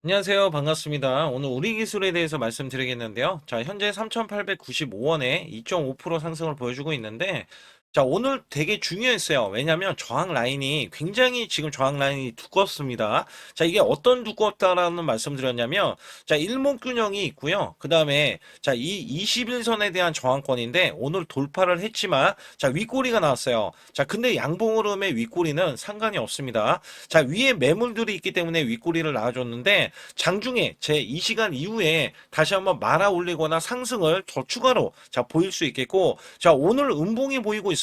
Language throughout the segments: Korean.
안녕하세요. 반갑습니다. 오늘 우리 기술에 대해서 말씀드리겠는데요. 자, 현재 3,895원에 2.5% 상승을 보여주고 있는데, 자, 오늘 되게 중요했어요. 왜냐면 저항 라인이 굉장히 지금 저항 라인이 두껍습니다. 자, 이게 어떤 두껍다라는 말씀드렸냐면, 자, 일목균형이 있고요. 그 다음에, 자, 이 21선에 대한 저항권인데, 오늘 돌파를 했지만, 자, 윗꼬리가 나왔어요. 자, 근데 양봉 흐름의 윗꼬리는 상관이 없습니다. 자, 위에 매물들이 있기 때문에 윗꼬리를 나와줬는데, 장중에 제 이 시간 이후에 다시 한번 말아 올리거나 상승을 더 추가로 자 보일 수 있겠고, 자 오늘 음봉이 보이고 있어요.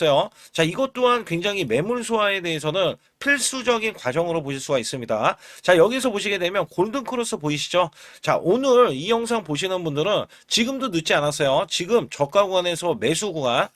자 이것 또한 굉장히 매물 소화에 대해서는 필수적인 과정으로 보실 수가 있습니다. 자 여기서 보시게 되면 골든 크로스 보이시죠? 자 오늘 이 영상 보시는 분들은 지금도 늦지 않았어요. 지금 저가 구간에서 매수 구간,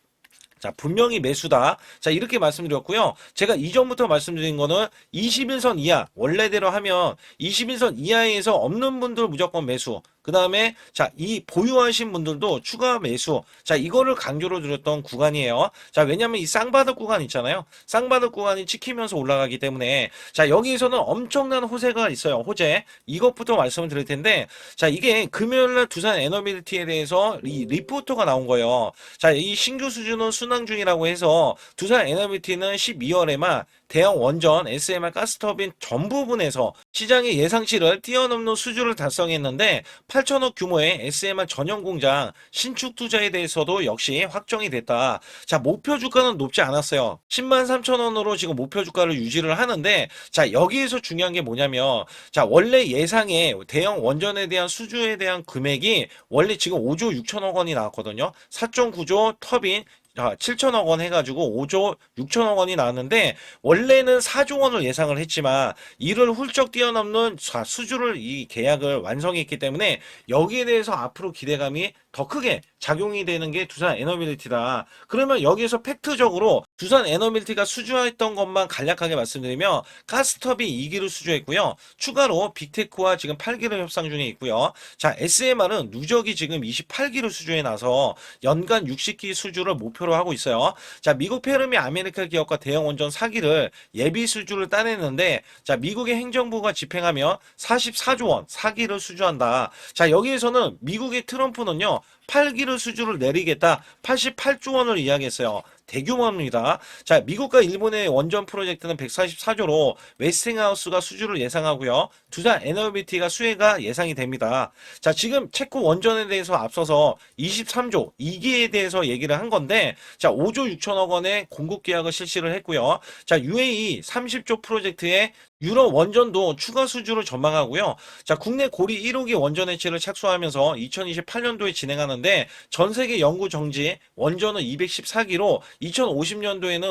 자, 분명히 매수다. 자, 이렇게 말씀드렸고요. 제가 이전부터 말씀드린 거는 21선 이하, 원래대로 하면 21선 이하에서 없는 분들 무조건 매수. 그 다음에, 자, 이 보유하신 분들도 추가 매수. 자, 이거를 강조로 드렸던 구간이에요. 자, 왜냐면 이 쌍바닥 구간 있잖아요. 쌍바닥 구간이 찍히면서 올라가기 때문에, 자, 여기에서는 엄청난 호재가 있어요. 호재. 이것부터 말씀을 드릴 텐데, 자, 이게 금요일날 두산 에너빌리티에 대해서 이 리포터가 나온 거예요. 자, 이 신규 수준은 순항 중이라고 해서 두산 에너비티는 12월에만 대형 원전 SMR 가스터빈 전 부분에서 시장의 예상치를 뛰어넘는 수주를 달성했는데 8천억 규모의 SMR 전용 공장 신축 투자에 대해서도 역시 확정이 됐다. 자, 목표 주가는 높지 않았어요. 10만 3천 원으로 지금 목표 주가를 유지를 하는데, 자, 여기에서 중요한 게 뭐냐면, 자, 원래 예상의 대형 원전에 대한 수주에 대한 금액이 원래 지금 5조 6천억 원이 나왔거든요. 4.9조 터빈 7천억 원 해가지고 5조 6천억 원이 나왔는데, 원래는 4조 원을 예상을 했지만 이를 훌쩍 뛰어넘는 수주를 이 계약을 완성했기 때문에 여기에 대해서 앞으로 기대감이 더 크게 작용이 되는 게 두산 에너빌리티다. 그러면 여기에서 팩트적으로 두산 에너빌리티가 수주했던 것만 간략하게 말씀드리면, 가스터빈 2기를 수주했고요. 추가로 빅테크와 지금 8기를 협상 중에 있고요. 자, SMR은 누적이 지금 28기를 수주해 놔서 연간 60기 수주를 목표로 하고 있어요. 자, 미국 페르미 아메리카 기업과 대형 원전 4기를 예비 수주를 따냈는데, 자, 미국의 행정부가 집행하며 44조 원 4기를 수주한다. 자, 여기에서는 미국의 트럼프는요, 8기를 수주를 내리겠다. 88조 원을 이야기했어요. 대규모입니다. 자, 미국과 일본의 원전 프로젝트는 144조로 웨스팅하우스가 수주를 예상하고요. 두산 에너비티가 수혜가 예상이 됩니다. 자, 지금 체코 원전에 대해서 앞서서 23조 2기에 대해서 얘기를 한 건데, 자, 5조 6천억 원의 공급 계약을 실시를 했고요. 자, UAE 30조 프로젝트에 유럽 원전도 추가 수주를 전망하고요. 자, 국내 고리 1호기 원전 해체를 착수하면서 2028년도에 진행하는데, 전 세계 연구 정지 원전은 214기로 2050년도에는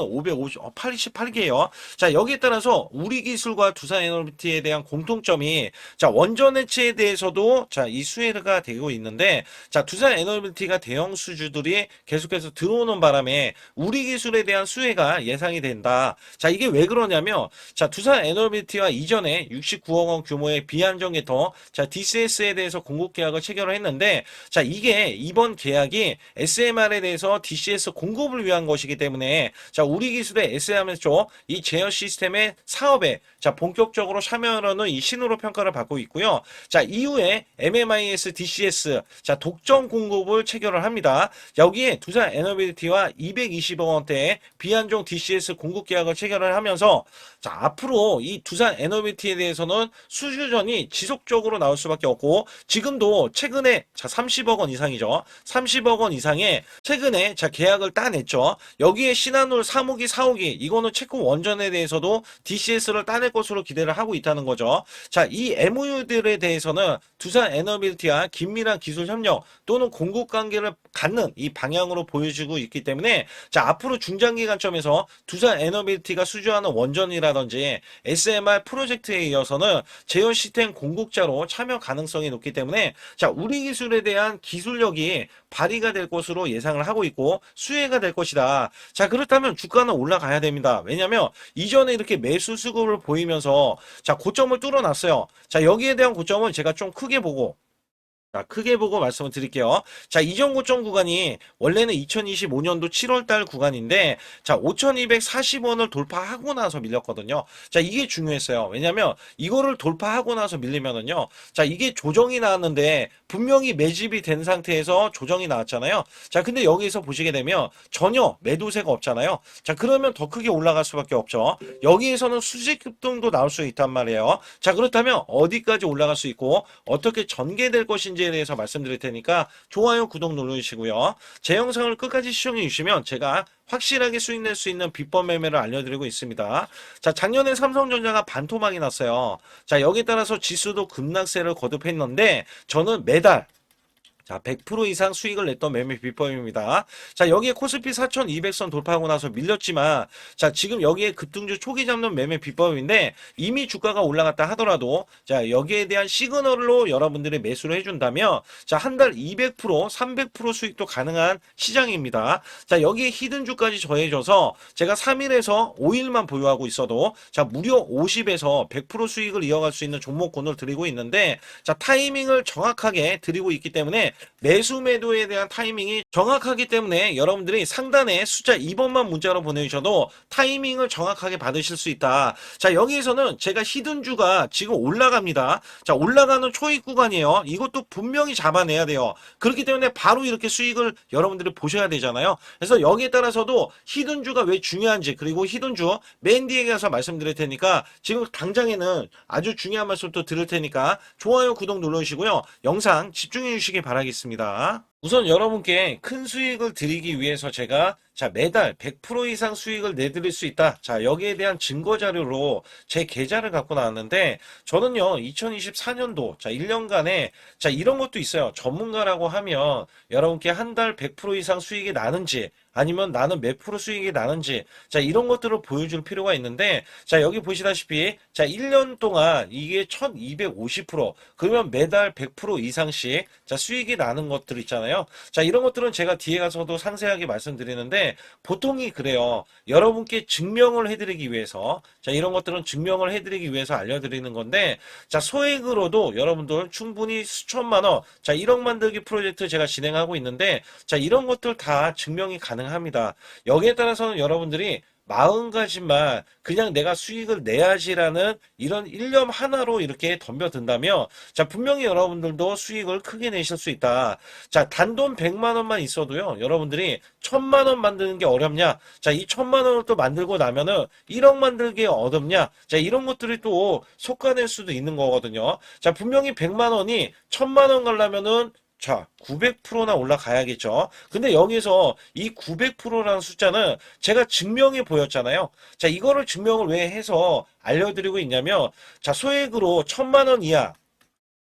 588개예요. 자, 여기에 따라서 우리 기술과 두산 에너비티에 대한 공통점이, 자, 원전 해체에 대해서도 자, 이 수혜가 되고 있는데, 자, 두산 에너비티가 대형 수주들이 계속해서 들어오는 바람에 우리 기술에 대한 수혜가 예상이 된다. 자, 이게 왜 그러냐면, 자, 두산 에너비티와 이전에 69억 원 규모의 비안정개통, 자, DCS에 대해서 공급 계약을 체결을 했는데, 자, 이게 이번 계약이 SMR에 대해서 DCS 공급을 위한 것이기 때문에, 자, 우리 기술의 SMR 쪽 이 제어 시스템의 사업에 자, 본격적으로 참여하는 이 신호로 평가를 받고 있고요. 자, 이후에 MMIS DCS 자, 독점 공급을 체결을 합니다. 여기에 두산 에너비티와 220억 원대의 비안정 DCS 공급 계약을 체결을 하면서, 자, 앞으로 이 두산 에너비티에 대해서는 수주전이 지속적으로 나올 수밖에 없고, 지금도 최근에 자, 30억 원 이상이죠. 30억 원 이상의 최근에 자, 계약을 따냈죠. 여기에 신한울 3호기, 4호기 이거는 체코 원전에 대해서도 DCS를 따낼 것으로 기대를 하고 있다는 거죠. 자, 이 MOU들에 대해서는 두산 에너빌티와 긴밀한 기술 협력 또는 공급 관계를 갖는 이 방향으로 보여지고 있기 때문에, 자, 앞으로 중장기 관점에서 두산 에너빌티가 수주하는 원전이라든지 SMR 프로젝트에 이어서는 제어 시스템 공급자로 참여 가능성이 높기 때문에, 자, 우리 기술에 대한 기술력이 발휘가 될 것으로 예상을 하고 있고 수혜가 될 것이다. 자, 그렇다면 주가는 올라가야 됩니다. 왜냐하면 이전에 이렇게 매수 수급을 보이면서 자, 고점을 뚫어놨어요. 자, 여기에 대한 고점은 제가 좀 크게 보고 자, 크게 보고 말씀을 드릴게요. 자, 이전 고점 구간이 원래는 2025년도 7월 달 구간인데, 자, 5,240원을 돌파하고 나서 밀렸거든요. 자, 이게 중요했어요. 왜냐면, 이거를 돌파하고 나서 밀리면은요, 자, 이게 조정이 나왔는데, 분명히 매집이 된 상태에서 조정이 나왔잖아요. 자, 근데 여기서 보시게 되면, 전혀 매도세가 없잖아요. 자, 그러면 더 크게 올라갈 수밖에 없죠. 여기에서는 수직 급등도 나올 수 있단 말이에요. 자, 그렇다면, 어디까지 올라갈 수 있고, 어떻게 전개될 것인지에 대해서 말씀드릴 테니까 좋아요, 구독 눌러주시고요. 제 영상을 끝까지 시청해 주시면 제가 확실하게 수익 낼 수 있는 비법 매매를 알려드리고 있습니다. 자, 작년에 삼성전자가 반토막이 났어요. 자, 여기에 따라서 지수도 급락세를 거듭했는데 저는 매달 자, 100% 이상 수익을 냈던 매매 비법입니다. 자, 여기에 코스피 4200선 돌파하고 나서 밀렸지만, 자, 지금 여기에 급등주 초기 잡는 매매 비법인데, 이미 주가가 올라갔다 하더라도, 자, 여기에 대한 시그널로 여러분들이 매수를 해준다면, 자, 한 달 200%, 300% 수익도 가능한 시장입니다. 자, 여기에 히든주까지 더해져서, 제가 3일에서 5일만 보유하고 있어도, 자, 무려 50에서 100% 수익을 이어갈 수 있는 종목군을 드리고 있는데, 자, 타이밍을 정확하게 드리고 있기 때문에, 매수 매도에 대한 타이밍이 정확하기 때문에 여러분들이 상단에 숫자 2번만 문자로 보내주셔도 타이밍을 정확하게 받으실 수 있다. 자, 여기에서는 제가 히든주가 지금 올라갑니다. 자, 올라가는 초입 구간이에요. 이것도 분명히 잡아내야 돼요. 그렇기 때문에 바로 이렇게 수익을 여러분들이 보셔야 되잖아요. 그래서 여기에 따라서도 히든주가 왜 중요한지, 그리고 히든주 맨 뒤에 가서 말씀드릴 테니까 지금 당장에는 아주 중요한 말씀도 드릴 테니까 좋아요, 구독 눌러주시고요. 영상 집중해 주시기 바라겠습니다. 우선 여러분께 큰 수익을 드리기 위해서 제가 자, 매달 100% 이상 수익을 내드릴 수 있다. 자, 여기에 대한 증거 자료로 제 계좌를 갖고 나왔는데 저는요, 2024년도 자, 1년간에 자, 이런 것도 있어요. 전문가라고 하면 여러분께 한 달 100% 이상 수익이 나는지 아니면 나는 몇 프로 수익이 나는지 자, 이런 것들을 보여줄 필요가 있는데 자, 여기 보시다시피 자, 1년 동안 이게 1250% 그러면 매달 100% 이상씩 자, 수익이 나는 것들 있잖아요. 자, 이런 것들은 제가 뒤에 가서도 상세하게 말씀드리는데 보통이 그래요. 여러분께 증명을 해드리기 위해서 자, 이런 것들은 증명을 해드리기 위해서 알려드리는 건데 자, 소액으로도 여러분들 충분히 수천만 원 자, 1억 만들기 프로젝트 제가 진행하고 있는데 자, 이런 것들 다 증명이 가능합니다. 여기에 따라서는 여러분들이 마음가짐만 그냥 내가 수익을 내야지라는 이런 일념 하나로 이렇게 덤벼든다면 자, 분명히 여러분들도 수익을 크게 내실 수 있다. 자, 단돈 100만 원만 있어도요, 여러분들이 1000만 원 만드는 게 어렵냐? 자, 이 1000만 원을 또 만들고 나면은 1억 만들기 어렵냐? 자, 이런 것들이 또 속아낼 수도 있는 거거든요. 자, 분명히 100만 원이 1000만 원 가려면은 자, 900%나 올라가야겠죠. 근데 여기서 이 900%라는 숫자는 제가 증명해 보였잖아요. 자, 이거를 증명을 왜 해서 알려드리고 있냐면, 자, 소액으로 1000만 원 이하,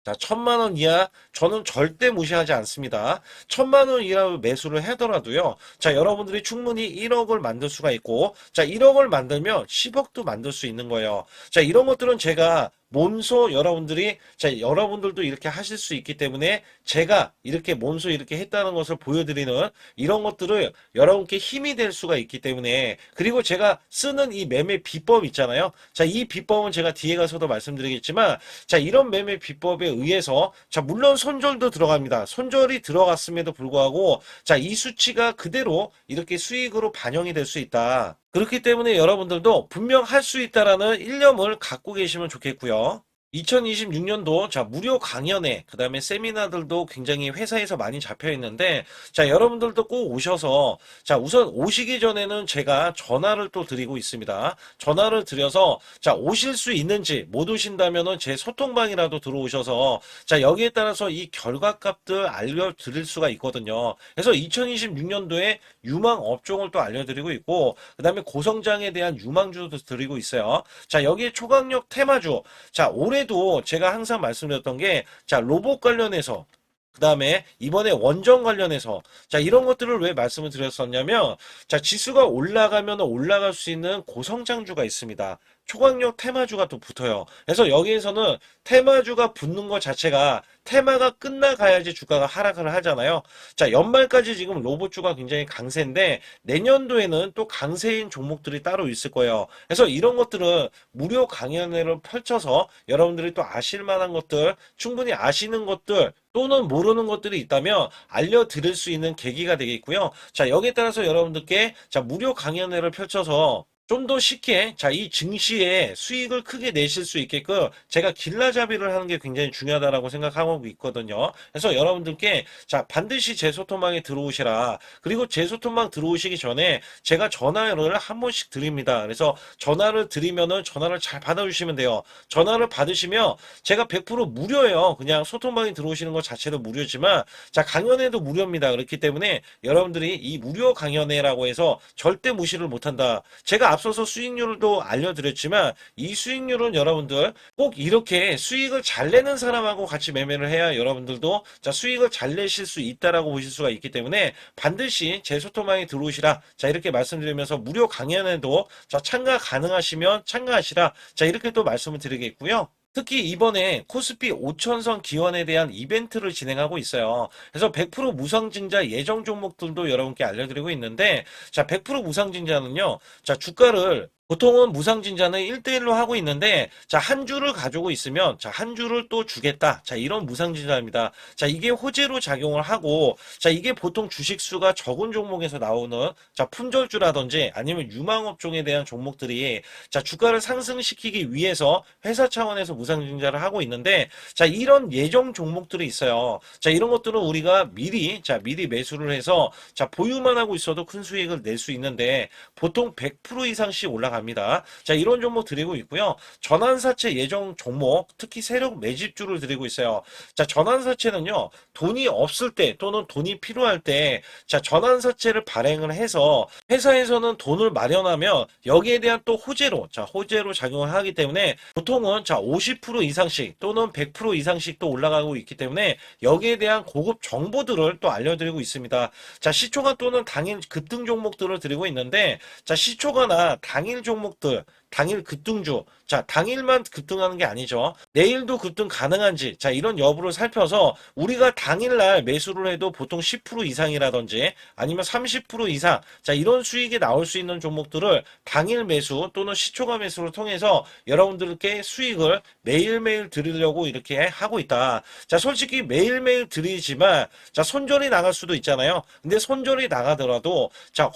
자, 1000만 원 이하 저는 절대 무시하지 않습니다. 1000만 원 이하 매수를 하더라도요. 자, 여러분들이 충분히 1억을 만들 수가 있고 자, 1억을 만들면 10억도 만들 수 있는 거예요. 자, 이런 것들은 제가 몸소 여러분들이 자, 여러분들도 이렇게 하실 수 있기 때문에 제가 이렇게 몸소 이렇게 했다는 것을 보여드리는 이런 것들을 여러분께 힘이 될 수가 있기 때문에 그리고 제가 쓰는 이 매매 비법 있잖아요. 자, 이 비법은 제가 뒤에 가서도 말씀드리겠지만 자, 이런 매매 비법에 의해서 자, 물론 손절도 들어갑니다. 손절이 들어갔음에도 불구하고 자, 이 수치가 그대로 이렇게 수익으로 반영이 될 수 있다. 그렇기 때문에 여러분들도 분명 할 수 있다라는 일념을 갖고 계시면 좋겠고요. 2026년도 자, 무료 강연회 그다음에 세미나들도 굉장히 회사에서 많이 잡혀 있는데 자, 여러분들도 꼭 오셔서 자, 우선 오시기 전에는 제가 전화를 또 드리고 있습니다. 전화를 드려서 자, 오실 수 있는지 못 오신다면은 제 소통방이라도 들어오셔서 자, 여기에 따라서 이 결과값들 알려드릴 수가 있거든요. 그래서 2026년도에 유망 업종을 또 알려드리고 있고 그다음에 고성장에 대한 유망주도 드리고 있어요. 자, 여기에 초강력 테마주 자, 올해도 제가 항상 말씀드렸던 게 자, 로봇 관련해서 그 다음에 이번에 원전 관련해서 자, 이런 것들을 왜 말씀을 드렸었냐면 자, 지수가 올라가면 올라갈 수 있는 고성장주가 있습니다. 초강력 테마주가 또 붙어요. 그래서 여기에서는 테마주가 붙는 것 자체가 테마가 끝나가야지 주가가 하락을 하잖아요. 자, 연말까지 지금 로봇주가 굉장히 강세인데 내년도에는 또 강세인 종목들이 따로 있을 거예요. 그래서 이런 것들은 무료 강연회를 펼쳐서 여러분들이 또 아실 만한 것들, 충분히 아시는 것들 또는 모르는 것들이 있다면 알려드릴 수 있는 계기가 되겠고요. 자, 여기에 따라서 여러분들께 자, 무료 강연회를 펼쳐서 좀 더 쉽게 이 증시에 수익을 크게 내실 수 있게끔 제가 길라잡이를 하는 게 굉장히 중요하다라고 생각하고 있거든요. 그래서 여러분들께 반드시 제 소통방에 들어오시라. 그리고 제 소통방 들어오시기 전에 제가 전화를 한 번씩 드립니다. 그래서 전화를 드리면은 전화를 잘 받아주시면 돼요. 전화를 받으시면 제가 100% 무료예요. 그냥 소통방에 들어오시는 것 자체도 무료지만 강연회도 무료입니다. 그렇기 때문에 여러분들이 이 무료 강연회라고 해서 절대 무시를 못한다. 제가 앞서서 수익률도 알려드렸지만 이 수익률은 여러분들 꼭 이렇게 수익을 잘 내는 사람하고 같이 매매를 해야 여러분들도 수익을 잘 내실 수 있다라고 보실 수가 있기 때문에 반드시 제 소통방에 들어오시라. 이렇게 말씀드리면서 무료 강연에도 참가 가능하시면 참가하시라. 이렇게 또 말씀을 드리겠고요. 특히 이번에 코스피 5천선 기원에 대한 이벤트를 진행하고 있어요. 그래서 100% 무상증자 예정 종목들도 여러분께 알려드리고 있는데 100% 무상증자는요. 주가를 보통은 무상증자는 1대1로 하고 있는데 한 주를 가지고 있으면 한 주를 또 주겠다. 이런 무상증자입니다. 이게 호재로 작용을 하고 이게 보통 주식수가 적은 종목에서 나오는 품절주라든지 아니면 유망업종에 대한 종목들이 주가를 상승시키기 위해서 회사 차원에서 무상증자를 하고 있는데 이런 예정 종목들이 있어요. 이런 것들은 우리가 미리 매수를 해서 보유만 하고 있어도 큰 수익을 낼 수 있는데 보통 100% 이상씩 올라갑니다. 이런 종목 드리고 있고요. 전환사채 예정 종목, 특히 세력 매집주를 드리고 있어요. 전환사채는요, 돈이 없을 때 또는 돈이 필요할 때 전환사채를 발행을 해서 회사에서는 돈을 마련하면 여기에 대한 또 호재로 작용을 하기 때문에 보통은 50% 이상씩 또는 100% 이상씩 또 올라가고 있기 때문에 여기에 대한 고급 정보들을 또 알려드리고 있습니다. 시초가 또는 당일 급등 종목들을 드리고 있는데 시초가나 당일 종목들, 당일 급등주, 당일만 급등하는 게 아니죠. 내일도 급등 가능한지, 이런 여부를 살펴서 우리가 당일날 매수를 해도 보통 10% 이상이라든지 아니면 30% 이상, 이런 수익이 나올 수 있는 종목들을 당일 매수 또는 시초가 매수를 통해서 여러분들께 수익을 매일매일 드리려고 이렇게 하고 있다. 솔직히 매일매일 드리지만, 손절이 나갈 수도 있잖아요. 근데 손절이 나가더라도,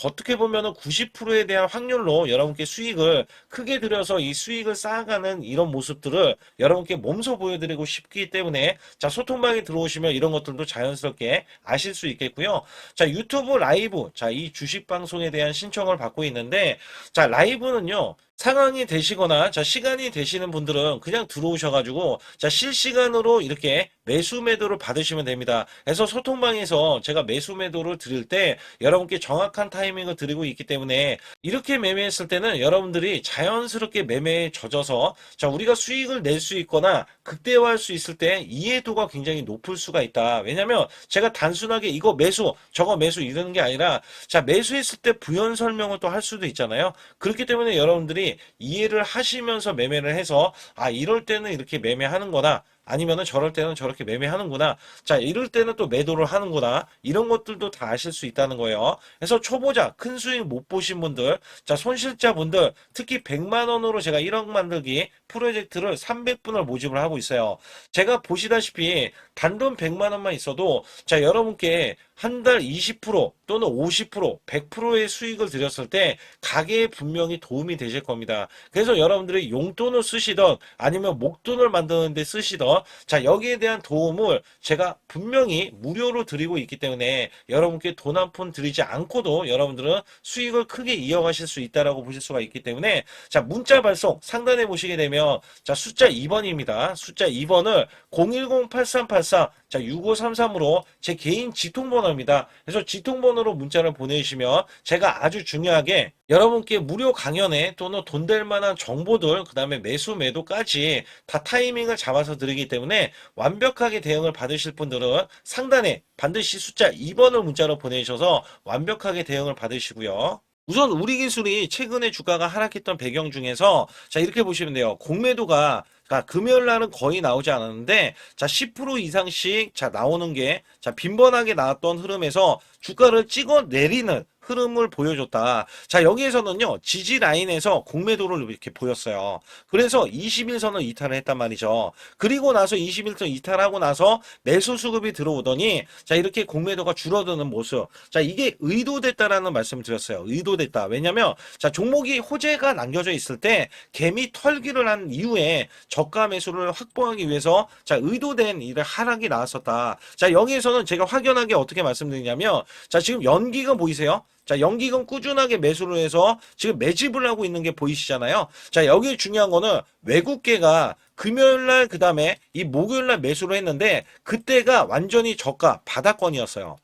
어떻게 보면은 90%에 대한 확률로 여러분께 수익을 크게 들여서 이 수익을 쌓아가는 이런 모습들을 여러분께 몸소 보여드리고 싶기 때문에 소통방에 들어오시면 이런 것들도 자연스럽게 아실 수 있겠고요. 유튜브 라이브 이 주식 방송에 대한 신청을 받고 있는데 라이브는요. 상황이 되시거나 시간이 되시는 분들은 그냥 들어오셔가지고 실시간으로 이렇게 매수 매도를 받으시면 됩니다. 그래서 소통방에서 제가 매수 매도를 드릴 때 여러분께 정확한 타이밍을 드리고 있기 때문에 이렇게 매매했을 때는 여러분들이 자연스럽게 매매에 젖어서 우리가 수익을 낼 수 있거나 극대화할 수 있을 때 이해도가 굉장히 높을 수가 있다. 왜냐면 제가 단순하게 이거 매수 저거 매수 이러는 게 아니라 매수했을 때 부연 설명을 또 할 수도 있잖아요. 그렇기 때문에 여러분들이 이해를 하시면서 매매를 해서 이럴 때는 이렇게 매매하는 거나 아니면은 저럴 때는 저렇게 매매하는구나. 이럴 때는 또 매도를 하는구나. 이런 것들도 다 아실 수 있다는 거예요. 그래서 초보자, 큰 수익 못 보신 분들, 손실자분들, 특히 100만 원으로 제가 1억 만들기 프로젝트를 300분을 모집을 하고 있어요. 제가 보시다시피 단돈 100만 원만 있어도 여러분께 한 달 20% 또는 50%, 100%의 수익을 드렸을 때 가게에 분명히 도움이 되실 겁니다. 그래서 여러분들이 용돈을 쓰시던 아니면 목돈을 만드는 데 쓰시던 여기에 대한 도움을 제가 분명히 무료로 드리고 있기 때문에 여러분께 돈 한 푼 드리지 않고도 여러분들은 수익을 크게 이어가실 수 있다라고 보실 수가 있기 때문에 문자 발송 상단에 보시게 되면 숫자 2번입니다. 숫자 2번을 010-8384-6533으로 제 개인 지통번호입니다. 그래서 지통번호로 문자를 보내주시면 제가 아주 중요하게 여러분께 무료 강연에 또는 돈 될 만한 정보들, 그 다음에 매수 매도까지 다 타이밍을 잡아서 드리기 때문에 완벽하게 대응을 받으실 분들은 상단에 반드시 숫자 2번을 문자로 보내주셔서 완벽하게 대응을 받으시고요. 우선 우리 기술이 최근에 주가가 하락했던 배경 중에서 이렇게 보시면 돼요. 공매도가 금요일 날은 거의 나오지 않았는데 10% 이상씩 나오는 게 빈번하게 나왔던 흐름에서 주가를 찍어 내리는 흐름을 보여줬다. 자, 여기에서는요, 지지 라인에서 공매도를 이렇게 보였어요. 그래서 21선을 이탈을 했단 말이죠. 그리고 나서 21선 이탈하고 나서 매수 수급이 들어오더니, 자, 이렇게 공매도가 줄어드는 모습. 자, 이게 의도됐다라는 말씀을 드렸어요. 의도됐다. 왜냐면, 자, 종목이 호재가 남겨져 있을 때, 개미 털기를 한 이후에 저가 매수를 확보하기 위해서, 자, 의도된 일의 하락이 나왔었다. 자, 여기에서는 제가 확연하게 어떻게 말씀드리냐면, 자, 지금 연기금 보이세요? 자, 연기금 꾸준하게 매수를 해서 지금 매집을 하고 있는 게 보이시잖아요. 자, 여기 중요한 거는 외국계가 금요일날 그 다음에 이 목요일날 매수를 했는데 그때가 완전히 저가 바닥권이었어요.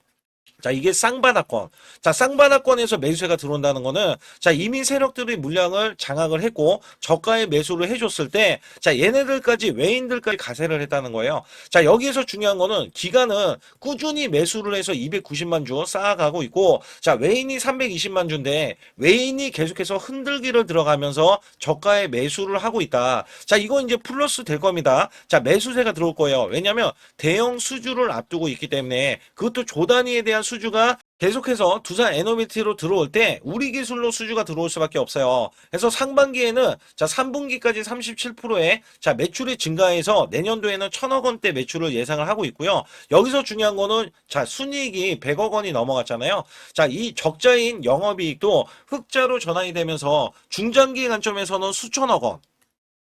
자, 이게 쌍바닥권. 자, 쌍바닥권에서 매수세가 들어온다는 거는, 자, 이미 세력들이 물량을 장악을 했고, 저가에 매수를 해줬을 때, 자, 얘네들까지, 외인들까지 가세를 했다는 거예요. 자, 여기에서 중요한 거는, 기간은 꾸준히 매수를 해서 290만 주 쌓아가고 있고, 자, 외인이 320만 주인데, 외인이 계속해서 흔들기를 들어가면서 저가에 매수를 하고 있다. 자, 이거 이제 플러스 될 겁니다. 자, 매수세가 들어올 거예요. 왜냐면, 대형 수주를 앞두고 있기 때문에, 그것도 조단위에 대한 수주가 계속해서 두산 에너비티로 들어올 때 우리 기술로 수주가 들어올 수밖에 없어요. 그래서 상반기에는 자 3분기까지 37%의 자 매출이 증가해서 내년도에는 1,000억 원대 매출을 예상을 하고 있고요. 여기서 중요한 거는 자 순이익이 100억 원이 넘어갔잖아요. 자 이 적자인 영업이익도 흑자로 전환이 되면서 중장기 관점에서는 수천억 원.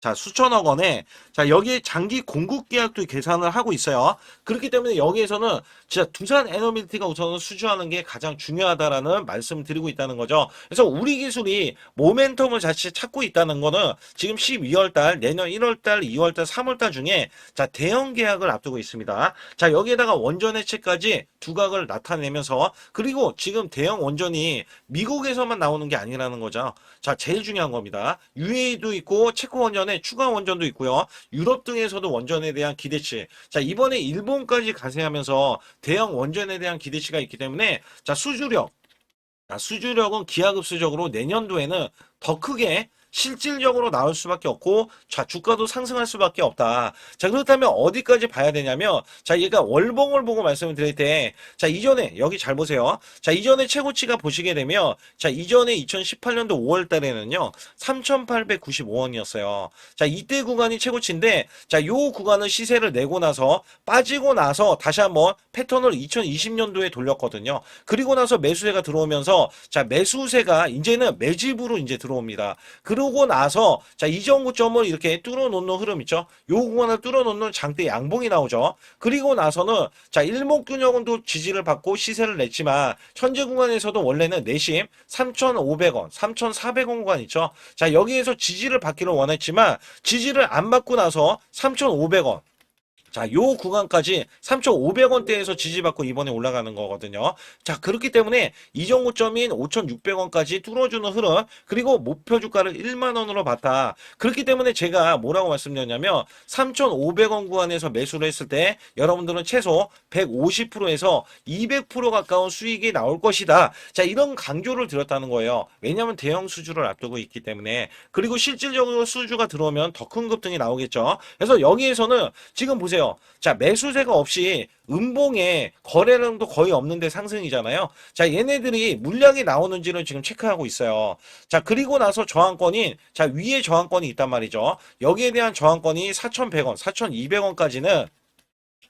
자, 수천억 원에, 자, 여기에 장기 공급 계약도 계산을 하고 있어요. 그렇기 때문에 여기에서는 진짜 두산 에너빌티가 우선은 수주하는 게 가장 중요하다라는 말씀을 드리고 있다는 거죠. 그래서 우리 기술이 모멘텀을 자칫 찾고 있다는 거는 지금 12월 달, 내년 1월 달, 2월 달, 3월 달 중에 자, 대형 계약을 앞두고 있습니다. 자, 여기에다가 원전 해체까지 두각을 나타내면서 그리고 지금 대형 원전이 미국에서만 나오는 게 아니라는 거죠. 자, 제일 중요한 겁니다. UAE도 있고 체코 원전에 추가 원전도 있고요. 유럽 등에서도 원전에 대한 기대치. 자, 이번에 일본까지 가세하면서 대형 원전에 대한 기대치가 있기 때문에 자, 수주력. 자, 수주력은 기하급수적으로 내년도에는 더 크게 실질적으로 나올 수밖에 없고 자 주가도 상승할 수밖에 없다. 자 그렇다면 어디까지 봐야 되냐면 자 얘가 월봉을 보고 말씀을 드릴 때 자 이전에 여기 잘 보세요. 자 이전에 최고치가 보시게 되면 자 이전에 2018년도 5월 달에는요 3,895원이었어요. 자 이때 구간이 최고치인데 자 요 구간은 시세를 내고 나서 빠지고 나서 다시 한번 패턴을 2020년도에 돌렸거든요. 그리고 나서 매수세가 들어오면서 자 매수세가 이제는 매집으로 이제 들어옵니다. 그러고 나서 자 이전고점을 이렇게 뚫어놓는 흐름 있죠. 요 구간을 뚫어놓는 장대 양봉이 나오죠. 그리고 나서는 자 일목균형도 지지를 받고 시세를 냈지만 현재 구간에서도 원래는 내심 3,500원, 3,400원 구간 있죠. 자 여기에서 지지를 받기를 원했지만 지지를 안 받고 나서 3,500원 자, 요 구간까지 3,500원대에서 지지받고 이번에 올라가는 거거든요. 자, 그렇기 때문에 이전 고점인 5,600원까지 뚫어주는 흐름, 그리고 목표 주가를 1만 원으로 봤다. 그렇기 때문에 제가 뭐라고 말씀드렸냐면 3,500원 구간에서 매수를 했을 때 여러분들은 최소 150%에서 200% 가까운 수익이 나올 것이다. 자, 이런 강조를 드렸다는 거예요. 왜냐하면 대형 수주를 앞두고 있기 때문에. 그리고 실질적으로 수주가 들어오면 더 큰 급등이 나오겠죠. 그래서 여기에서는 지금 보세요. 자, 매수세가 없이 음봉에 거래량도 거의 없는데 상승이잖아요. 자, 얘네들이 물량이 나오는지를 지금 체크하고 있어요. 자, 그리고 나서 저항권인, 자, 위에 저항권이 있단 말이죠. 여기에 대한 저항권이 4,100원, 4,200원까지는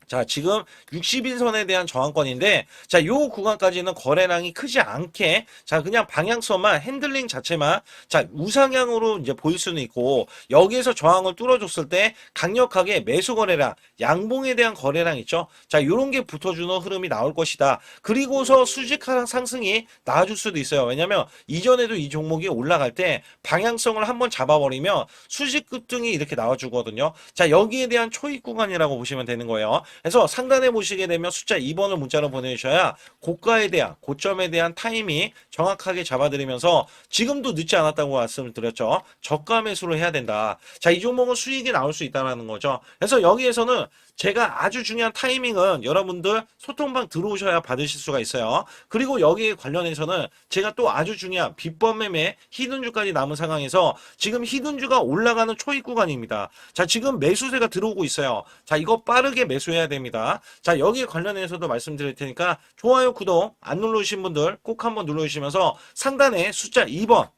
자, 지금 60일선에 대한 저항권인데, 자, 요 구간까지는 거래량이 크지 않게, 자, 그냥 방향성만, 핸들링 자체만, 자, 우상향으로 이제 보일 수는 있고, 여기에서 저항을 뚫어줬을 때, 강력하게 매수 거래량, 양봉에 대한 거래량 있죠? 자, 요런 게 붙어주는 흐름이 나올 것이다. 그리고서 수직 상승이 나와줄 수도 있어요. 왜냐면, 이전에도 이 종목이 올라갈 때, 방향성을 한번 잡아버리면, 수직 급등이 이렇게 나와주거든요. 자, 여기에 대한 초입 구간이라고 보시면 되는 거예요. 그래서 상단에 보시게 되면 숫자 2번을 문자로 보내주셔야 고가에 대한 고점에 대한 타이밍 정확하게 잡아드리면서 지금도 늦지 않았다고 말씀을 드렸죠. 저가 매수를 해야 된다. 자, 이 종목은 수익이 나올 수 있다는 거죠. 그래서 여기에서는 제가 아주 중요한 타이밍은 여러분들 소통방 들어오셔야 받으실 수가 있어요. 그리고 여기에 관련해서는 제가 또 아주 중요한 비법 매매 히든주까지 남은 상황에서 지금 히든주가 올라가는 초입 구간입니다. 자, 지금 매수세가 들어오고 있어요. 자, 이거 빠르게 매수해야 됩니다. 자, 여기에 관련해서도 말씀드릴 테니까 좋아요, 구독 안 누르신 분들 꼭 한번 눌러주시면서 상단에 숫자 2번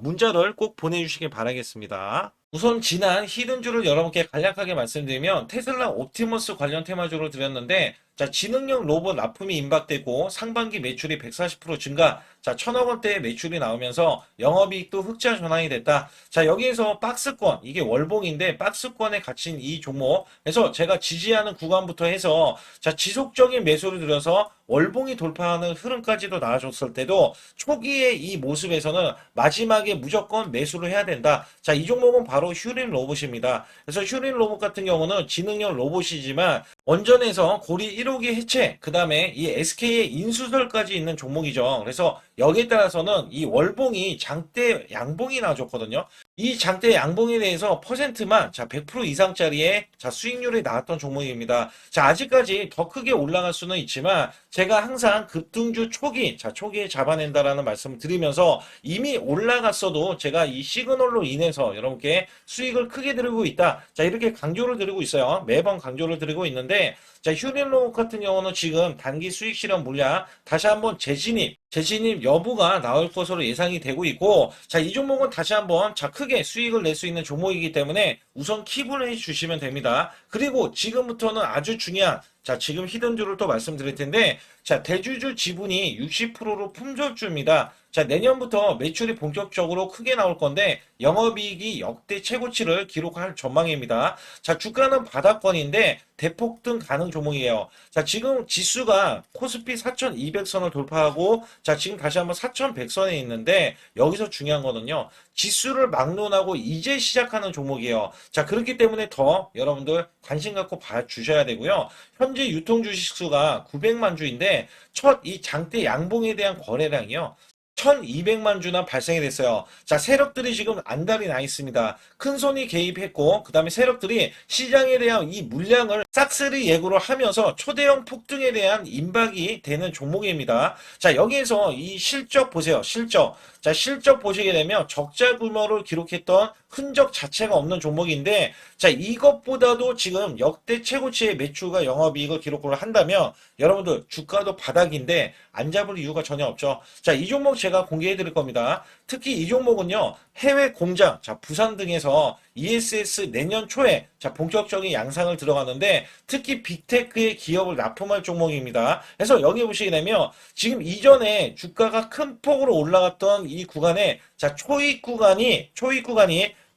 문자를 꼭 보내주시길 바라겠습니다. 우선 지난 히든주를 여러분께 간략하게 말씀드리면 테슬라 옵티머스 관련 테마주로 드렸는데 자, 지능형 로봇 납품이 임박되고 상반기 매출이 140% 증가, 자, 1000억 원대의 매출이 나오면서 영업이익도 흑자 전환이 됐다. 자, 여기에서 박스권, 이게 월봉인데 박스권에 갇힌 이 종목, 그래서 제가 지지하는 구간부터 해서 자, 지속적인 매수를 들여서 월봉이 돌파하는 흐름까지도 나와줬을 때도 초기의 이 모습에서는 마지막에 무조건 매수를 해야 된다. 자, 이 종목은 바로 휴린 로봇입니다. 그래서 휴린 로봇 같은 경우는 지능형 로봇이지만 원전에서 고리 1호기 해체, 그 다음에 이 SK의 인수설까지 있는 종목이죠. 그래서 여기에 따라서는 이 월봉이 장대 양봉이 나와줬거든요. 이 장대 양봉에 대해서 퍼센트만 자 100% 이상짜리의 자 수익률이 나왔던 종목입니다. 자, 아직까지 더 크게 올라갈 수는 있지만 제가 항상 급등주 초기, 자 초기에 잡아낸다라는 말씀을 드리면서 이미 올라갔어도 제가 이 시그널로 인해서 여러분께 수익을 크게 드리고 있다. 자, 이렇게 강조를 드리고 있어요. 매번 강조를 드리고 있는데 자, 휴린로봇 같은 경우는 지금 단기 수익 실현 물량 다시 한번 재진입 여부가 나올 것으로 예상이 되고 있고, 자, 이 종목은 다시 한번 자 크게 수익을 낼 수 있는 종목이기 때문에 우선 킵을 해 주시면 됩니다. 그리고 지금부터는 아주 중요한 자, 지금 히든주를 또 말씀드릴 텐데, 자, 대주주 지분이 60%로 품절주입니다. 자, 내년부터 매출이 본격적으로 크게 나올 건데, 영업이익이 역대 최고치를 기록할 전망입니다. 자, 주가는 바닥권인데, 대폭등 가능 종목이에요. 자, 지금 지수가 코스피 4200선을 돌파하고, 자, 지금 다시 한번 4100선에 있는데, 여기서 중요한 거는요, 지수를 막론하고 이제 시작하는 종목이에요. 자, 그렇기 때문에 더 여러분들 관심 갖고 봐주셔야 되고요. 현재 유통 주식 수가 900만 주인데 첫 이 장대 양봉에 대한 거래량이요. 1200만 주나 발생이 됐어요. 자, 세력들이 지금 안달이 나 있습니다. 큰손이 개입했고 그 다음에 세력들이 시장에 대한 이 물량을 싹쓸이 예고를 하면서 초대형 폭등에 대한 임박이 되는 종목입니다. 자, 여기에서 이 실적 보세요. 실적. 자, 실적 보시게 되면 적자 규모를 기록했던 흔적 자체가 없는 종목인데 자, 이것보다도 지금 역대 최고치의 매출과 영업이익을 기록을 한다면 여러분들 주가도 바닥인데 안 잡을 이유가 전혀 없죠. 자, 이 종목 제가 공개해 드릴 겁니다. 특히 이 종목은요, 해외 공장, 자, 부산 등에서 ESS 내년 초에 자, 본격적인 양상을 들어가는데 특히 빅테크의 기업을 납품할 종목입니다. 그래서 여기 보시게 되면 지금 이전에 주가가 큰 폭으로 올라갔던 이 구간에 자, 초입 구간이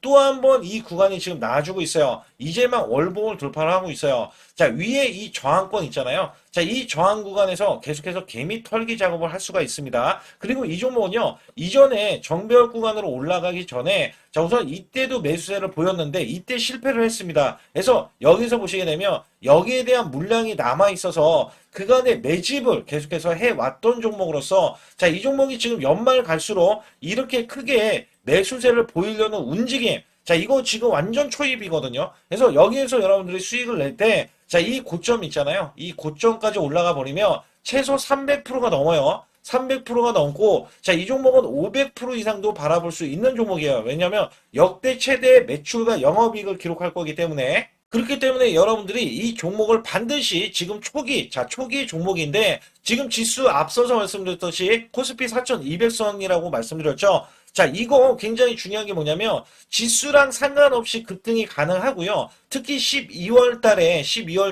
또 한 번 이 구간이 지금 나와주고 있어요. 이제만 월봉을 돌파를 하고 있어요. 자, 위에 이 저항권 있잖아요. 자, 이 저항 구간에서 계속해서 개미 털기 작업을 할 수가 있습니다. 그리고 이 종목은요, 이전에 정배열 구간으로 올라가기 전에 자, 우선 이때도 매수세를 보였는데 이때 실패를 했습니다. 그래서 여기서 보시게 되면 여기에 대한 물량이 남아 있어서 그간의 매집을 계속해서 해왔던 종목으로서 자, 이 종목이 지금 연말 갈수록 이렇게 크게 매수세를 보이려는 움직임, 자, 이거 지금 완전 초입이거든요. 그래서 여기에서 여러분들이 수익을 낼 때, 자, 이 고점 있잖아요. 이 고점까지 올라가 버리면 최소 300%가 넘어요. 300%가 넘고, 자, 이 종목은 500% 이상도 바라볼 수 있는 종목이에요. 왜냐면 역대 최대 매출과 영업이익을 기록할 거기 때문에. 그렇기 때문에 여러분들이 이 종목을 반드시 지금 초기, 자, 초기 종목인데, 지금 지수 앞서서 말씀드렸듯이 코스피 4200선이라고 말씀드렸죠. 자, 이거 굉장히 중요한 게 뭐냐면 지수랑 상관없이 급등이 가능하고요. 특히 12월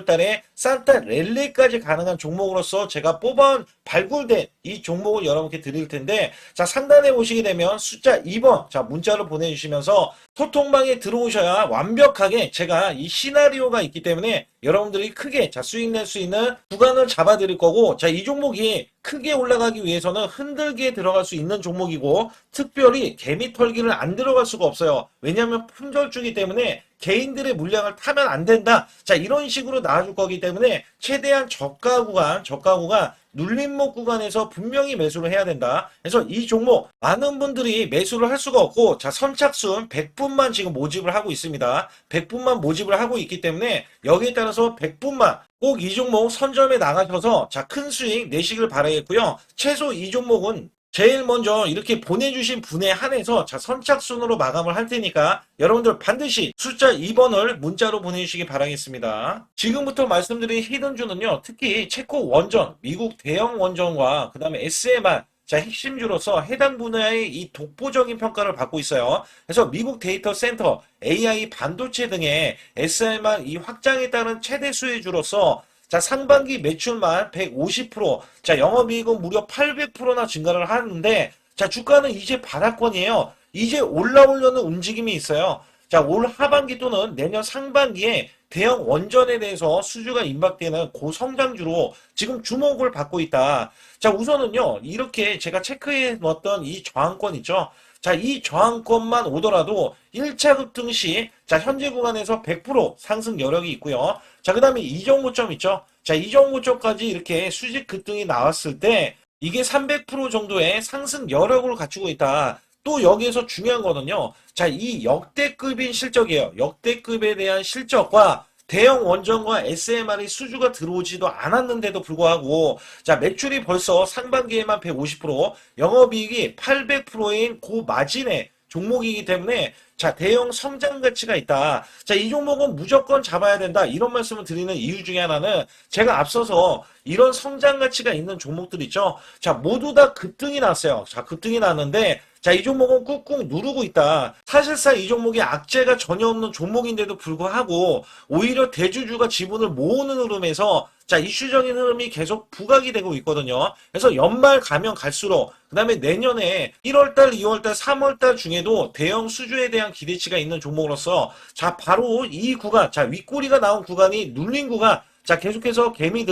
달에 산타 랠리까지 가능한 종목으로서 제가 뽑아온 발굴된 이 종목을 여러분께 드릴 텐데 자, 상단에 보시게 되면 숫자 2번 자, 문자를 보내주시면서 소통방에 들어오셔야 완벽하게 제가 이 시나리오가 있기 때문에 여러분들이 크게 자, 수익 낼 수 있는 구간을 잡아 드릴 거고 자, 이 종목이 크게 올라가기 위해서는 흔들기에 들어갈 수 있는 종목이고 특별히 개미 털기를 안 들어갈 수가 없어요. 왜냐하면 품절주기 때문에 개인들의 물량을 타면 안 된다. 자, 이런 식으로 나와줄 거기 때문에 최대한 저가 구간, 눌림목 구간에서 분명히 매수를 해야 된다. 그래서 이 종목 많은 분들이 매수를 할 수가 없고, 자, 선착순 100분만 지금 모집을 하고 있습니다. 100분만 모집을 하고 있기 때문에 여기에 따라서 100분만 꼭 이 종목 선점에 나가셔서 자, 큰 수익 내시길 바라겠고요. 최소 이 종목은 제일 먼저 이렇게 보내주신 분에 한해서 자, 선착순으로 마감을 할 테니까 여러분들 반드시 숫자 2번을 문자로 보내주시기 바라겠습니다. 지금부터 말씀드린 히든주는요, 특히 체코 원전, 미국 대형 원전과 그 다음에 SMR, 자, 핵심주로서 해당 분야의 이 독보적인 평가를 받고 있어요. 그래서 미국 데이터 센터, AI 반도체 등의 SMR 이 확장에 따른 최대 수혜주로서 자, 상반기 매출만 150%, 자, 영업이익은 무려 800%나 증가를 하는데, 자, 주가는 이제 바닥권이에요. 이제 올라오려는 움직임이 있어요. 자, 올 하반기 또는 내년 상반기에 대형 원전에 대해서 수주가 임박되는 고성장주로 지금 주목을 받고 있다. 자, 우선은요, 이렇게 제가 체크해 놓았던 이 저항권 있죠. 자, 이 저항권만 오더라도 1차 급등 시, 자, 현재 구간에서 100% 상승 여력이 있고요. 자, 그 다음에 이정고점 있죠. 자, 이정고점까지 이렇게 수직 급등이 나왔을 때, 이게 300% 정도의 상승 여력을 갖추고 있다. 또 여기에서 중요한 거는요. 자, 이 역대급인 실적이에요. 역대급에 대한 실적과 대형 원전과 SMR이 수주가 들어오지도 않았는데도 불구하고 자, 매출이 벌써 상반기에만 150%, 영업이익이 800%인 고마진의 종목이기 때문에 자, 대형 성장 가치가 있다. 자, 이 종목은 무조건 잡아야 된다. 이런 말씀을 드리는 이유 중에 하나는 제가 앞서서 이런 성장 가치가 있는 종목들 있죠. 자, 모두 다 급등이 났어요. 자, 급등이 났는데 자, 이 종목은 꾹꾹 누르고 있다. 사실상 이 종목이 악재가 전혀 없는 종목인데도 불구하고 오히려 대주주가 지분을 모으는 흐름에서 자, 이슈적인 흐름이 계속 부각이 되고 있거든요. 그래서 연말 가면 갈수록 그 다음에 내년에 1월달, 2월달, 3월달 중에도 대형 수주에 대한 기대치가 있는 종목으로서 자, 바로 이 구간, 자, 윗꼬리가 나온 구간이 눌린 구간, 자, 계속해서 개미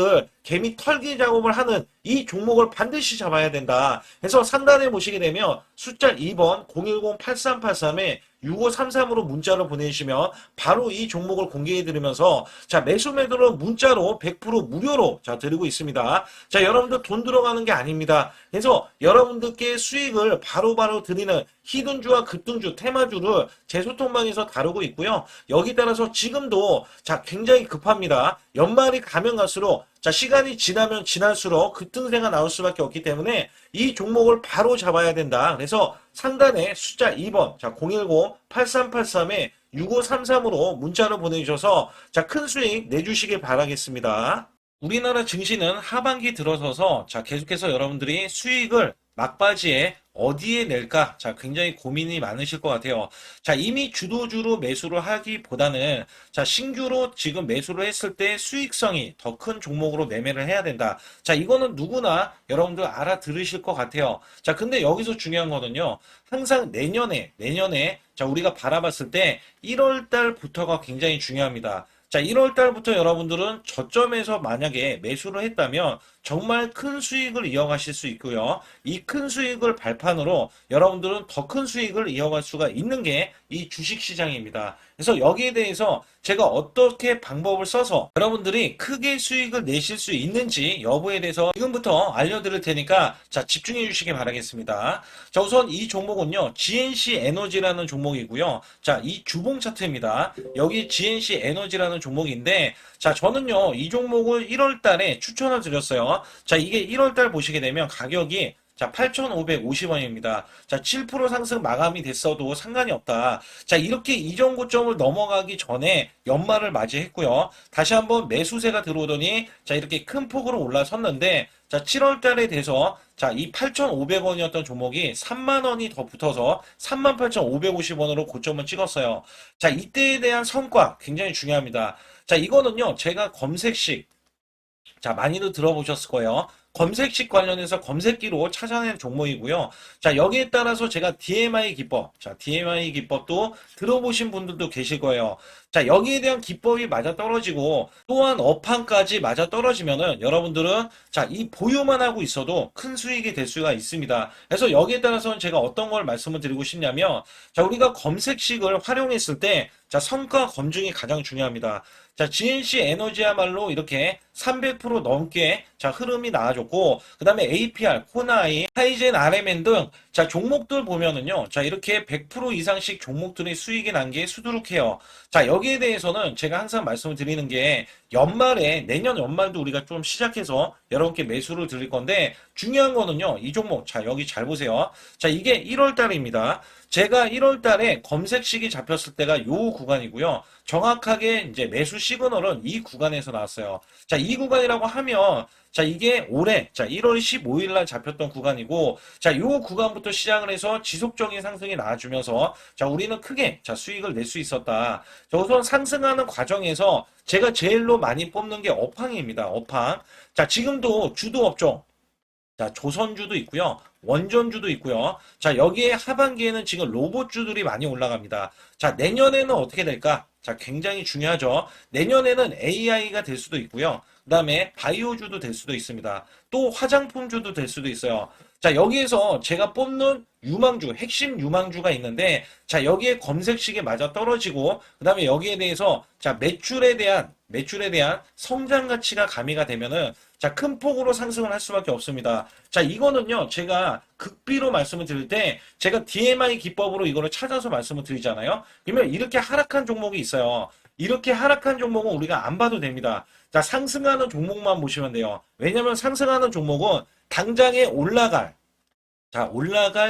털기 작업을 하는 이 종목을 반드시 잡아야 된다. 그래서 상단에 보시게 되면 숫자 2번 010-8383에 6533으로 문자로 보내주시면 바로 이 종목을 공개해드리면서 자, 매수 매도는 문자로 100% 무료로 자, 드리고 있습니다. 자, 여러분들 돈 들어가는 게 아닙니다. 그래서 여러분들께 수익을 바로바로 드리는 히든주와 급등주, 테마주를 제 소통방에서 다루고 있고요. 여기 따라서 지금도 자, 굉장히 급합니다. 연말이 가면 갈수록 자, 시간이 지나면 지날수록 급등세가 나올 수밖에 없기 때문에 이 종목을 바로 잡아야 된다. 그래서 상단에 숫자 2번, 자, 010-8383에 6533으로 문자로 보내주셔서 자, 큰 수익 내주시길 바라겠습니다. 우리나라 증시는 하반기 들어서서 자, 계속해서 여러분들이 수익을 막바지에 어디에 낼까? 자, 굉장히 고민이 많으실 것 같아요. 자, 이미 주도주로 매수를 하기보다는 자, 신규로 지금 매수를 했을 때 수익성이 더 큰 종목으로 매매를 해야 된다. 자, 이거는 누구나 여러분들 알아들으실 것 같아요. 자, 근데 여기서 중요한 거는요. 항상 내년에 자, 우리가 바라봤을 때 1월 달부터가 굉장히 중요합니다. 자, 1월 달부터 여러분들은 저점에서 만약에 매수를 했다면 정말 큰 수익을 이어가실 수 있고요. 이 큰 수익을 발판으로 여러분들은 더 큰 수익을 이어갈 수가 있는 게 이 주식시장입니다. 그래서 여기에 대해서 제가 어떻게 방법을 써서 여러분들이 크게 수익을 내실 수 있는지 여부에 대해서 지금부터 알려드릴 테니까 자, 집중해 주시기 바라겠습니다. 자, 우선 이 종목은요, GNC 에너지라는 종목이고요. 자, 이 주봉 차트입니다. 여기 GNC 에너지라는 종목인데 자, 저는요, 이 종목을 1월 달에 추천을 드렸어요. 자, 이게 1월 달 보시게 되면 가격이 자, 8,550원입니다. 자, 7% 상승 마감이 됐어도 상관이 없다. 자, 이렇게 이전 고점을 넘어가기 전에 연말을 맞이했고요. 다시 한번 매수세가 들어오더니 자, 이렇게 큰 폭으로 올라섰는데 자, 7월 달에 돼서 자, 이 8,500원이었던 종목이 3만 원이 더 붙어서 38,550원으로 고점을 찍었어요. 자, 이때에 대한 성과 굉장히 중요합니다. 자, 이거는요, 제가 검색식 자, 많이들 들어보셨을 거예요. 검색식 관련해서 검색기로 찾아낸 종목이고요. 자, 여기에 따라서 제가 DMI 기법, 자, DMI 기법도 들어보신 분들도 계실 거예요. 자, 여기에 대한 기법이 맞아떨어지고 또한 업황까지 맞아떨어지면은 여러분들은 자, 이 보유만 하고 있어도 큰 수익이 될 수가 있습니다. 그래서 여기에 따라서는 제가 어떤 걸 말씀을 드리고 싶냐면 자, 우리가 검색식을 활용했을 때 자, 성과 검증이 가장 중요합니다. 자, GNC 에너지야말로 이렇게 300% 넘게 자, 흐름이 나와줬고, 그 다음에 APR, 코나이, 하이젠, RMN 등 자, 종목들 보면은요. 자, 이렇게 100% 이상씩 종목들의 수익이 난 게 수두룩해요. 자, 여기에 대해서는 제가 항상 말씀을 드리는 게 연말에, 내년 연말도 우리가 좀 시작해서 여러분께 매수를 드릴 건데, 중요한 거는요. 이 종목, 자, 여기 잘 보세요. 자, 이게 1월 달입니다. 제가 1월 달에 검색식이 잡혔을 때가 요 구간이고요. 정확하게 이제 매수 시그널은 이 구간에서 나왔어요. 자, 이 구간이라고 하면 자, 이게 올해 자, 1월 15일 날 잡혔던 구간이고 자, 요 구간부터 시작을 해서 지속적인 상승이 나와주면서 자, 우리는 크게 자, 수익을 낼 수 있었다. 자, 우선 상승하는 과정에서 제가 제일로 많이 뽑는 게 업황입니다. 업황. 자, 지금도 주도 업종 자, 조선주도 있고요. 원전주도 있고요. 자, 여기에 하반기에는 지금 로봇주들이 많이 올라갑니다. 자, 내년에는 어떻게 될까? 자, 굉장히 중요하죠. 내년에는 AI가 될 수도 있고요. 그 다음에 바이오주도 될 수도 있습니다. 또 화장품주도 될 수도 있어요. 자, 여기에서 제가 뽑는 유망주, 핵심 유망주가 있는데, 자, 여기에 검색식에 맞아 떨어지고, 그 다음에 여기에 대해서, 자, 매출에 대한 성장 가치가 가미가 되면은, 자, 큰 폭으로 상승을 할 수밖에 없습니다. 자, 이거는요, 제가 극비로 말씀을 드릴 때, 제가 DMI 기법으로 이거를 찾아서 말씀을 드리잖아요. 그러면 이렇게 하락한 종목이 있어요. 이렇게 하락한 종목은 우리가 안 봐도 됩니다. 자, 상승하는 종목만 보시면 돼요. 왜냐면 상승하는 종목은 당장에 올라갈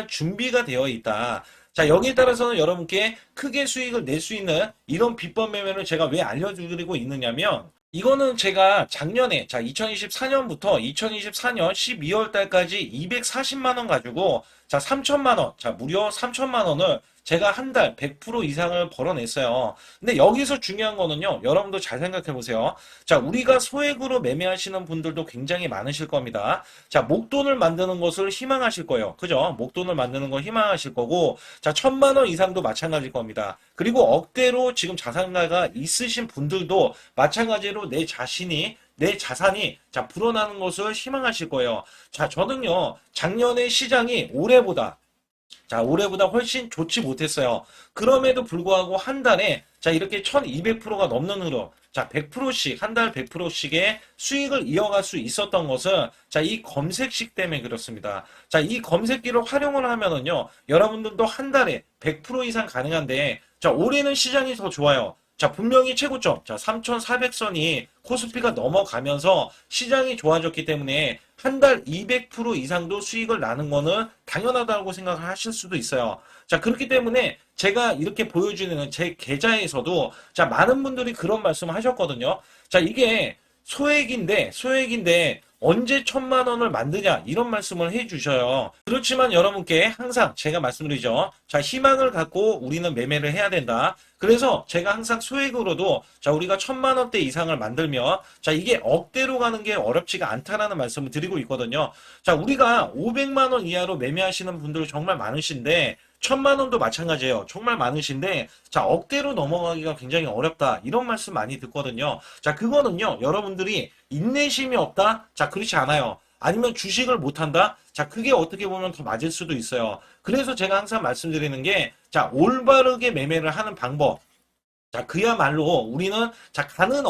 준비가 되어 있다. 자, 여기에 따라서는 여러분께 크게 수익을 낼 수 있는 이런 비법 매매를 제가 왜 알려드리고 있느냐면, 이거는 제가 작년에, 자, 2024년부터 2024년 12월 달까지 240만 원 가지고, 자, 3천만 원, 자, 무려 3천만 원을 제가 한 달 100% 이상을 벌어냈어요. 근데 여기서 중요한 거는요, 여러분도 잘 생각해 보세요. 자, 우리가 소액으로 매매하시는 분들도 굉장히 많으실 겁니다. 자, 목돈을 만드는 것을 희망하실 거예요. 그죠? 목돈을 만드는 걸 희망하실 거고, 자, 1,000만 원 이상도 마찬가지일 겁니다. 그리고 억대로 지금 자산가가 있으신 분들도 마찬가지로 내 자산이 자 불어나는 것을 희망하실 거예요. 자, 저는요 작년에 시장이 올해보다 훨씬 좋지 못했어요. 그럼에도 불구하고 한 달에 자 이렇게 1200%가 넘는 흐름, 자 100%씩 한 달 100%씩의 수익을 이어갈 수 있었던 것은 자 이 검색식 때문에 그렇습니다. 자 이 검색기를 활용을 하면은요 여러분들도 한 달에 100% 이상 가능한데 자 올해는 시장이 더 좋아요. 자, 분명히 최고점, 자, 3,400선이 코스피가 넘어가면서 시장이 좋아졌기 때문에 한 달 200% 이상도 수익을 나는 거는 당연하다고 생각을 하실 수도 있어요. 자, 그렇기 때문에 제가 이렇게 보여주는 제 계좌에서도 자, 많은 분들이 그런 말씀을 하셨거든요. 자, 이게 소액인데 언제 1,000만 원을 만드냐 이런 말씀을 해주셔요. 그렇지만 여러분께 항상 제가 말씀드리죠. 자, 희망을 갖고 우리는 매매를 해야 된다. 그래서 제가 항상 소액으로도 자 우리가 1,000만 원대 이상을 만들면 자 이게 억대로 가는 게 어렵지가 않다라는 말씀을 드리고 있거든요. 자 우리가 500만 원 이하로 매매하시는 분들 정말 많으신데 1,000만 원도 마찬가지예요. 정말 많으신데 자 억대로 넘어가기가 굉장히 어렵다 이런 말씀 많이 듣거든요. 자 그거는요 여러분들이 인내심이 없다? 자 그렇지 않아요. 아니면 주식을 못한다? 자, 그게 어떻게 보면 더 맞을 수도 있어요. 그래서 제가 항상 말씀드리는 게, 자, 올바르게 매매를 하는 방법. 자, 그야말로 우리는 자, 가는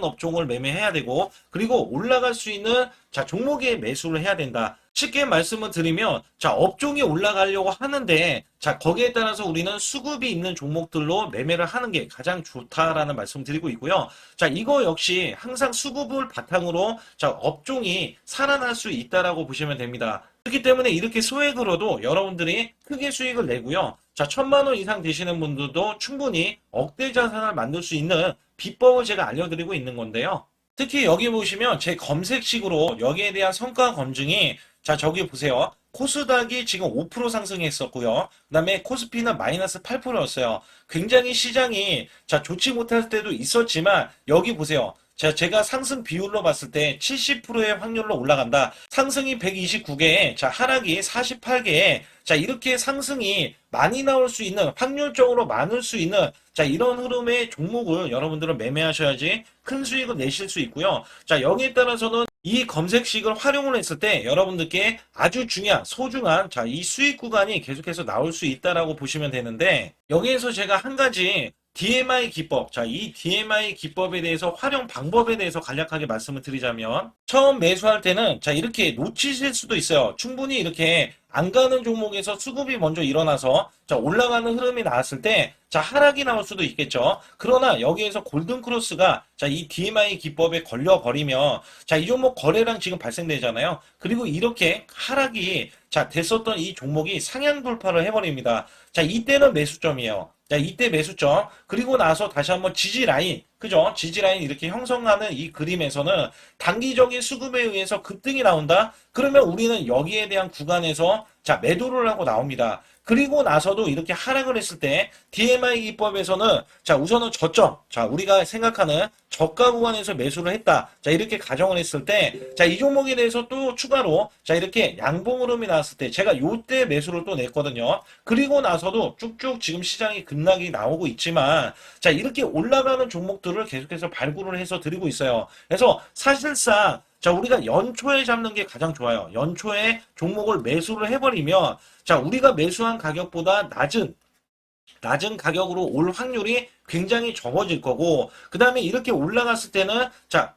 업종을 매매해야 되고, 그리고 올라갈 수 있는 자, 종목에 매수를 해야 된다. 쉽게 말씀을 드리면, 자, 업종이 올라가려고 하는데, 자, 거기에 따라서 우리는 수급이 있는 종목들로 매매를 하는 게 가장 좋다라는 말씀 드리고 있고요. 자, 이거 역시 항상 수급을 바탕으로 자, 업종이 살아날 수 있다라고 보시면 됩니다. 그렇기 때문에 이렇게 소액으로도 여러분들이 크게 수익을 내고요. 자, 1,000만 원 이상 되시는 분들도 충분히 억대 자산을 만들 수 있는 비법을 제가 알려드리고 있는 건데요. 특히 여기 보시면 제 검색식으로 여기에 대한 성과 검증이 자, 저기 보세요. 코스닥이 지금 5% 상승했었고요. 그 다음에 코스피는 마이너스 8%였어요. 굉장히 시장이 자, 좋지 못할 때도 있었지만 여기 보세요. 제가 상승 비율로 봤을 때 70%의 확률로 올라간다. 상승이 129개에, 자, 하락이 48개에, 자, 이렇게 상승이 많이 나올 수 있는, 확률적으로 많을 수 있는, 자, 이런 흐름의 종목을 여러분들은 매매하셔야지 큰 수익을 내실 수 있고요. 자, 여기에 따라서는 이 검색식을 활용을 했을 때 여러분들께 아주 중요한, 소중한, 자, 이 수익 구간이 계속해서 나올 수 있다라고 보시면 되는데, 여기에서 제가 한 가지 DMI 기법, 자, 이 DMI 기법에 대해서 활용 방법에 대해서 간략하게 말씀을 드리자면, 처음 매수할 때는, 자, 이렇게 놓치실 수도 있어요. 충분히 이렇게 안 가는 종목에서 수급이 먼저 일어나서, 자, 올라가는 흐름이 나왔을 때, 자, 하락이 나올 수도 있겠죠. 그러나 여기에서 골든 크로스가, 자, 이 DMI 기법에 걸려버리면, 자, 이 종목 거래량 지금 발생되잖아요. 그리고 이렇게 하락이, 자, 됐었던 이 종목이 상향 돌파를 해버립니다. 자, 이때는 매수점이에요. 자, 이때 매수점. 그리고 나서 다시 한번 지지 라인. 그죠? 지지 라인 이렇게 형성하는 이 그림에서는 단기적인 수급에 의해서 급등이 나온다? 그러면 우리는 여기에 대한 구간에서 자, 매도를 하고 나옵니다. 그리고 나서도 이렇게 하락을 했을 때 DMI 기법에서는 자, 우선은 저점. 자, 우리가 생각하는 저가 구간에서 매수를 했다. 자, 이렇게 가정을 했을 때 자, 이 종목에 대해서 또 추가로 자, 이렇게 양봉 흐름이 나왔을 때 제가 요때 매수를 또 냈거든요. 그리고 나서도 쭉쭉 지금 시장이 급락이 나오고 있지만 자, 이렇게 올라가는 종목들을 계속해서 발굴을 해서 드리고 있어요. 그래서 사실상 자, 우리가 연초에 잡는 게 가장 좋아요. 연초에 종목을 매수를 해버리면 자, 우리가 매수한 가격보다 낮은 가격으로 올 확률이 굉장히 적어질 거고, 그 다음에 이렇게 올라갔을 때는, 자,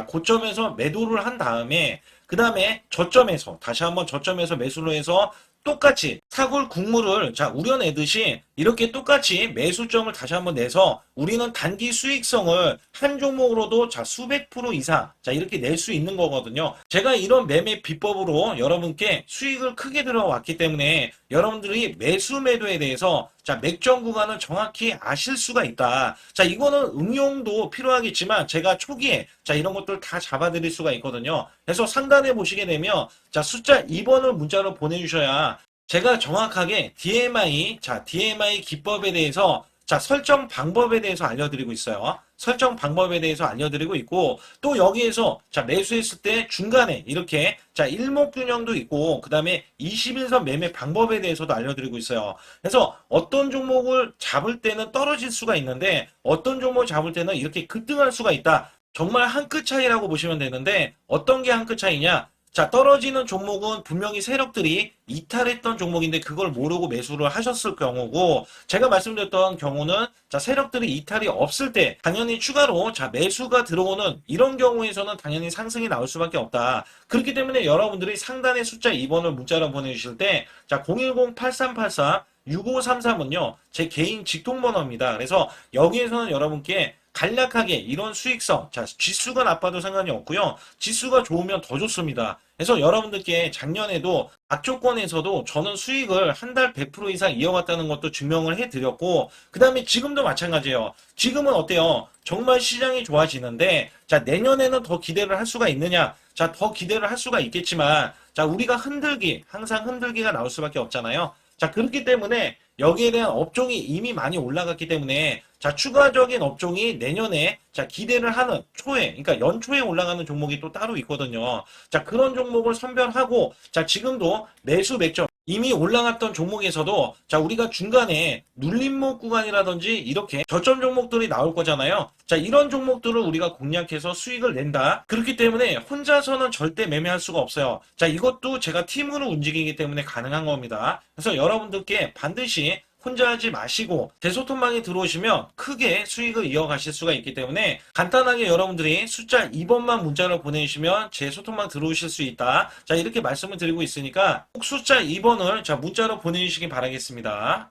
고점에서 매도를 한 다음에, 그 다음에 저점에서, 다시 한번 저점에서 매수를 해서 똑같이 사골 국물을 자 우려내듯이 이렇게 똑같이 매수점을 다시 한번 내서 우리는 단기 수익성을 한 종목으로도 자 수백 프로 이상 자 이렇게 낼 수 있는 거거든요. 제가 이런 매매 비법으로 여러분께 수익을 크게 들어왔기 때문에 여러분들이 매수 매도에 대해서 자 맥점 구간을 정확히 아실 수가 있다. 자 이거는 응용도 필요하겠지만 제가 초기에 자 이런 것들 다 잡아드릴 수가 있거든요. 그래서 상단에 보시게 되면 자 숫자 2번을 문자로 보내주셔야 제가 정확하게 DMI 기법에 대해서 자 설정 방법에 대해서 알려드리고 있어요. 설정 방법에 대해서 알려드리고 있고 또 여기에서 자 매수했을 때 중간에 이렇게 자 일목균형도 있고 그 다음에 21선 매매 방법에 대해서도 알려드리고 있어요. 그래서 어떤 종목을 잡을 때는 떨어질 수가 있는데 어떤 종목을 잡을 때는 이렇게 급등할 수가 있다. 정말 한 끗 차이라고 보시면 되는데 어떤 게 한 끗 차이냐? 자, 떨어지는 종목은 분명히 세력들이 이탈했던 종목인데 그걸 모르고 매수를 하셨을 경우고 제가 말씀드렸던 경우는 자, 세력들이 이탈이 없을 때 당연히 추가로 자, 매수가 들어오는 이런 경우에서는 당연히 상승이 나올 수밖에 없다. 그렇기 때문에 여러분들이 상단의 숫자 2번을 문자로 보내주실 때 자, 010-8384-6533은요. 제 개인 직통번호입니다. 그래서 여기에서는 여러분께 간략하게 이런 수익성, 자, 지수가 나빠도 상관이 없고요. 지수가 좋으면 더 좋습니다. 그래서 여러분들께 작년에도 악조건에서도 저는 수익을 한 달 100% 이상 이어갔다는 것도 증명을 해드렸고, 그 다음에 지금도 마찬가지예요. 지금은 어때요? 정말 시장이 좋아지는데, 자, 내년에는 더 기대를 할 수가 있느냐? 자, 더 기대를 할 수가 있겠지만, 자, 우리가 항상 흔들기가 나올 수밖에 없잖아요. 자, 그렇기 때문에 여기에 대한 업종이 이미 많이 올라갔기 때문에 자, 추가적인 업종이 내년에 자, 기대를 하는 그러니까 연초에 올라가는 종목이 또 따로 있거든요. 자, 그런 종목을 선별하고 자, 지금도 매수 맥점 이미 올라갔던 종목에서도 자, 우리가 중간에 눌림목 구간이라든지 이렇게 저점 종목들이 나올 거잖아요. 자, 이런 종목들을 우리가 공략해서 수익을 낸다. 그렇기 때문에 혼자서는 절대 매매할 수가 없어요. 자, 이것도 제가 팀으로 움직이기 때문에 가능한 겁니다. 그래서 여러분들께 반드시 혼자 하지 마시고 제 소통방에 들어오시면 크게 수익을 이어가실 수가 있기 때문에 간단하게 여러분들이 숫자 2번만 문자로 보내주시면 제 소통방 들어오실 수 있다. 자 이렇게 말씀을 드리고 있으니까 꼭 숫자 2번을 자 문자로 보내주시기 바라겠습니다.